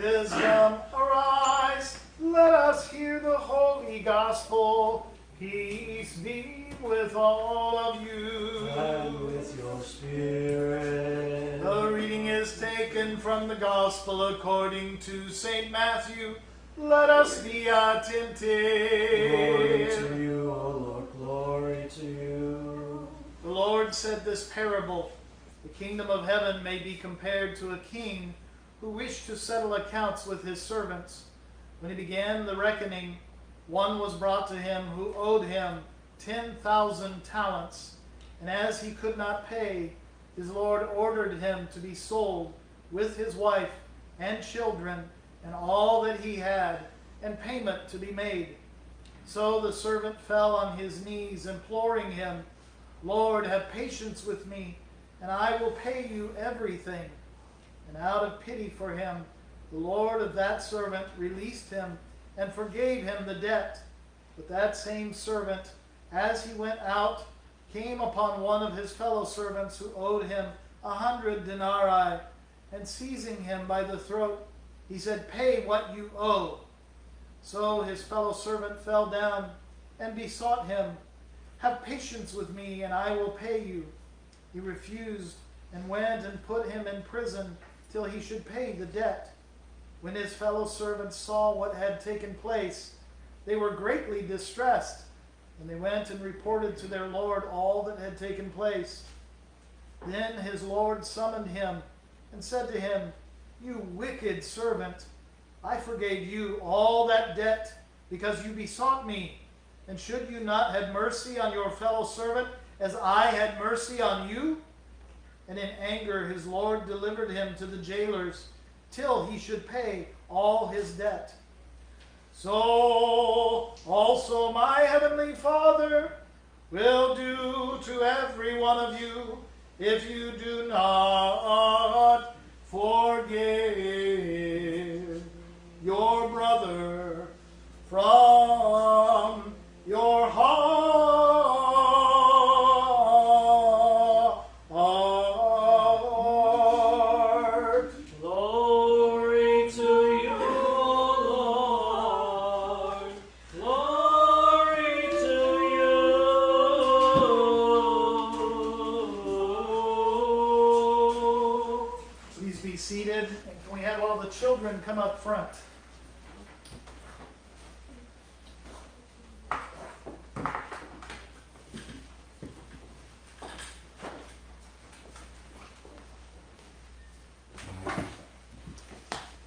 wisdom, arise. Let us hear the holy gospel. Peace be with all of you. And with your spirit. The reading is taken from the Gospel according to St. Matthew. Let us be attentive. Glory to you, O Lord, glory to you. The Lord said this parable. The kingdom of heaven may be compared to a king who wished to settle accounts with his servants. When he began the reckoning, one was brought to him who owed him 10,000 talents. And as he could not pay, his Lord ordered him to be sold with his wife and children and all that he had, and payment to be made. So the servant fell on his knees, imploring him, Lord, have patience with me, and I will pay you everything. And out of pity for him, the Lord of that servant released him and forgave him the debt. But that same servant, as he went out, came upon one of his fellow servants who owed him 100 denarii, and seizing him by the throat, he said, Pay what you owe. So his fellow servant fell down and besought him, Have patience with me, and I will pay you. He refused and went and put him in prison till he should pay the debt. When his fellow servants saw what had taken place, they were greatly distressed, and they went and reported to their Lord all that had taken place. Then his Lord summoned him and said to him, You wicked servant, I forgave you all that debt because you besought me. And should you not have mercy on your fellow servant as I had mercy on you? And in anger his Lord delivered him to the jailers till he should pay all his debt. So also my heavenly Father will do to every one of you if you do not forgive your brother from your heart. Glory to you, Lord. Glory to you. Please be seated. And can we have all the children come up front?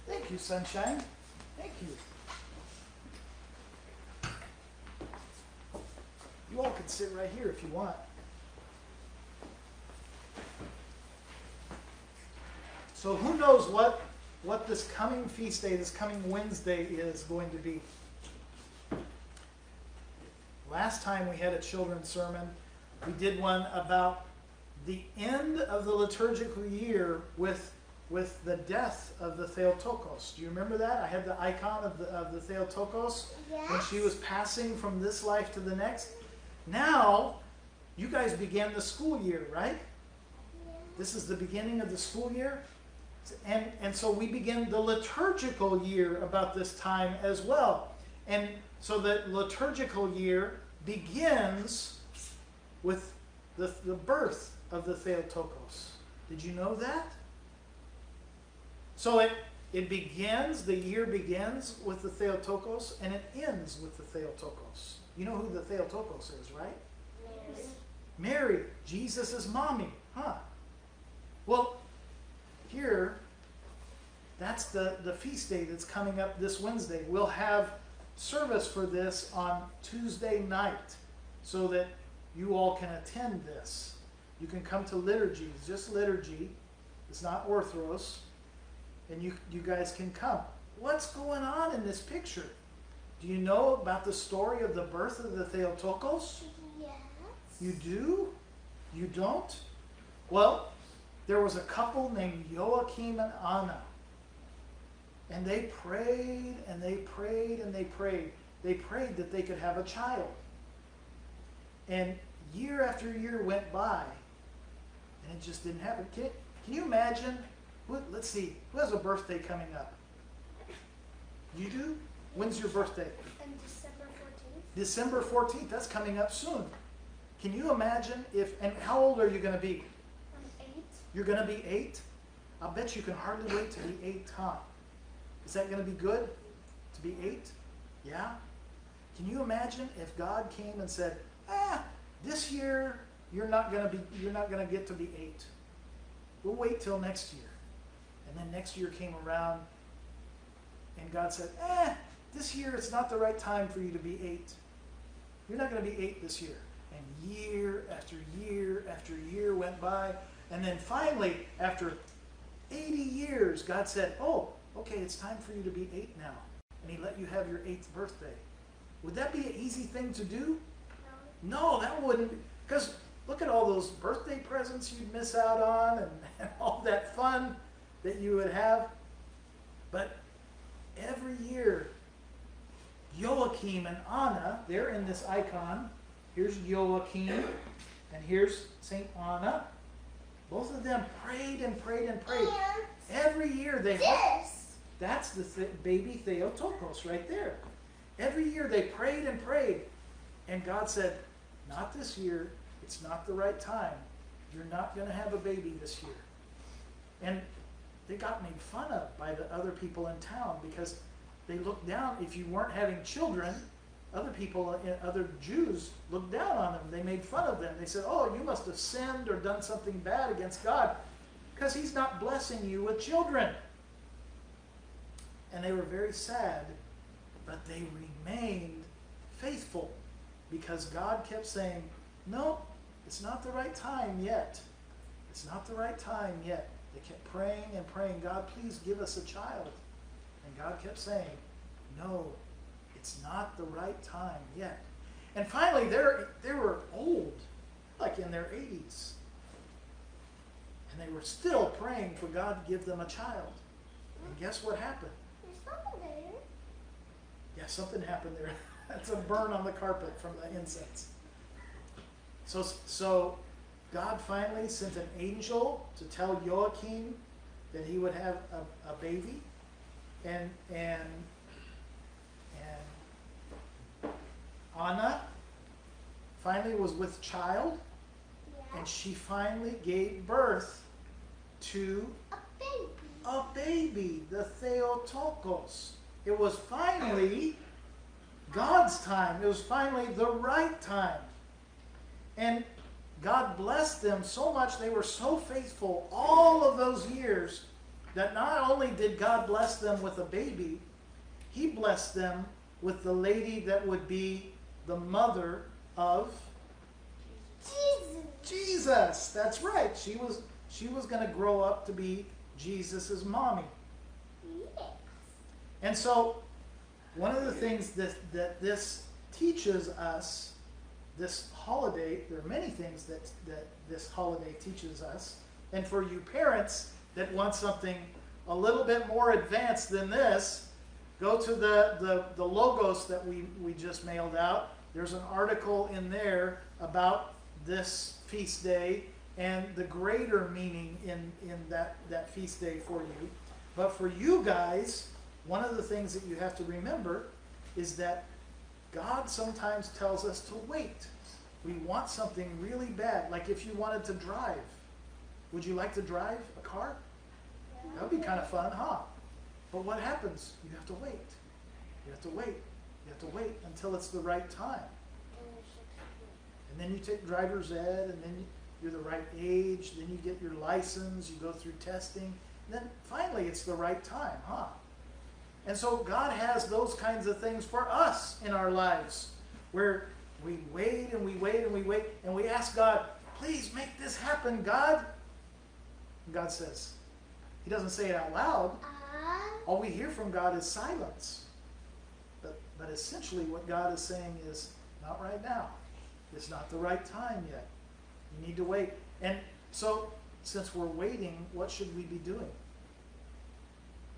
Thank you, sunshine. Thank you. You all can sit right here if you want. So who knows what this coming feast day, this coming Wednesday is going to be? Last time we had a children's sermon, we did one about the end of the liturgical year with the death of the Theotokos. Do you remember that? I had the icon of the Theotokos when she was passing from this life to the next. Now, you guys began the school year, right? This is the beginning of the school year. And so we begin the liturgical year about this time as well. And so the liturgical year begins with the birth of the Theotokos. Did you know that? So it begins, the year begins with the Theotokos, and it ends with the Theotokos. You know who the Theotokos is, right? Mary, Jesus' mommy, huh? Well, here, that's the feast day that's coming up this Wednesday. We'll have service for this on Tuesday night so that you all can attend this. You can come to liturgy. It's just liturgy. It's not orthros. And you guys can come. What's going on in this picture? Do you know about the story of the birth of the Theotokos? Yes. You do? You don't? Well, there was a couple named Joachim and Anna. And they prayed and they prayed and they prayed. They prayed that they could have a child. And year after year went by, and it just didn't happen. Can you imagine? Let's see. Who has a birthday coming up? You do? When's your birthday? On December 14th. December 14th. That's coming up soon. Can you imagine and how old are you going to be? I'm 8. You're going to be 8? I'll bet you can hardly wait to be 8, huh? Is that going to be good? To be 8? Yeah? Can you imagine if God came and said, this year you're not going to get to be 8. We'll wait till next year. And then next year came around and God said, this year it's not the right time for you to be 8. You're not going to be 8 this year. And year after year after year went by. And then finally, after 80 years, God said, oh, okay, it's time for you to be 8 now. And he let you have your 8th birthday. Would that be an easy thing to do? No, that wouldn't. Because look at all those birthday presents you'd miss out on and all that fun that you would have. But every year, Joachim and Anna, they're in this icon. Here's Joachim and here's St. Anna. Both of them prayed and prayed and prayed. Every year they... That's the baby Theotokos right there. Every year they prayed and prayed. And God said, not this year. It's not the right time. You're not going to have a baby this year. And they got made fun of by the other people in town because they looked down. If you weren't having children, other people, other Jews looked down on them. They made fun of them. They said, oh, you must have sinned or done something bad against God because he's not blessing you with children. And they were very sad, but they remained faithful because God kept saying, no, it's not the right time yet. It's not the right time yet. They kept praying and praying, God, please give us a child. And God kept saying, no, it's not the right time yet. And finally, they were old, like in their 80s. And they were still praying for God to give them a child. And guess what happened? There's something there. Yeah, something happened there. That's a burn on the carpet from the incense. So God finally sent an angel to tell Joachim that he would have a baby. And Anna finally was with child. Yeah. And she finally gave birth to a baby, the Theotokos. It was finally God's time. It was finally the right time. And God blessed them so much, they were so faithful all of those years that not only did God bless them with a baby, he blessed them with the lady that would be the mother of Jesus. That's right. She was going to grow up to be Jesus' mommy. Yes. And so one of the things that this teaches us, this holiday, there are many things that this holiday teaches us. And for you parents that want something a little bit more advanced than this, go to the logos that we just mailed out. There's an article in there about this feast day and the greater meaning in that feast day for you. But for you guys, one of the things that you have to remember is that God sometimes tells us to wait. We want something really bad, like if you wanted to drive. Would you like to drive a car? That would be kind of fun, huh? But what happens? You have to wait. You have to wait. You have to wait until it's the right time. And then you take driver's ed, and then you're the right age, then you get your license, you go through testing, and then finally it's the right time, huh? And so God has those kinds of things for us in our lives, where we wait and we wait and we wait, and we ask God, please make this happen, God. And God says, he doesn't say it out loud. All we hear from God is silence. But essentially what God is saying is, not right now. It's not the right time yet. You need to wait. And so, since we're waiting, what should we be doing?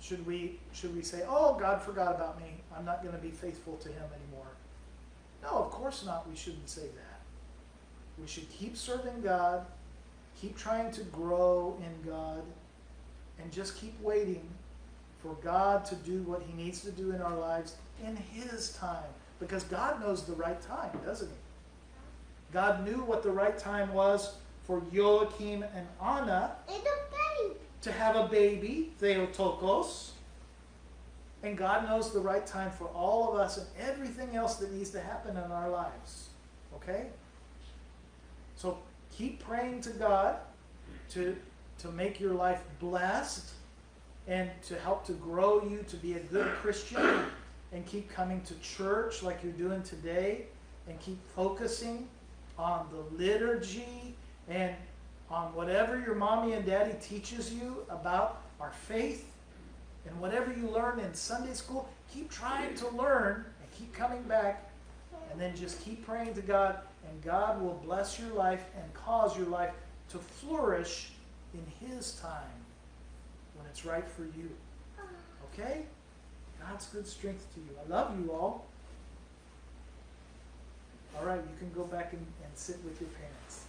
Should we say, oh, God forgot about me. I'm not going to be faithful to him anymore. No, of course not. We shouldn't say that. We should keep serving God, keep trying to grow in God, and just keep waiting for God to do what he needs to do in our lives in his time. Because God knows the right time, doesn't he? God knew what the right time was for Joachim and Anna It's okay. to have a baby, Theotokos. And God knows the right time for all of us and everything else that needs to happen in our lives. Okay? So keep praying to God to make your life blessed and to help to grow you to be a good Christian, and keep coming to church like you're doing today, and keep focusing on the liturgy and on whatever your mommy and daddy teaches you about our faith. And whatever you learn in Sunday school, keep trying to learn and keep coming back, and then just keep praying to God, and God will bless your life and cause your life to flourish in his time when it's right for you. Okay? God's good strength to you. I love you all. All right, you can go back and sit with your parents.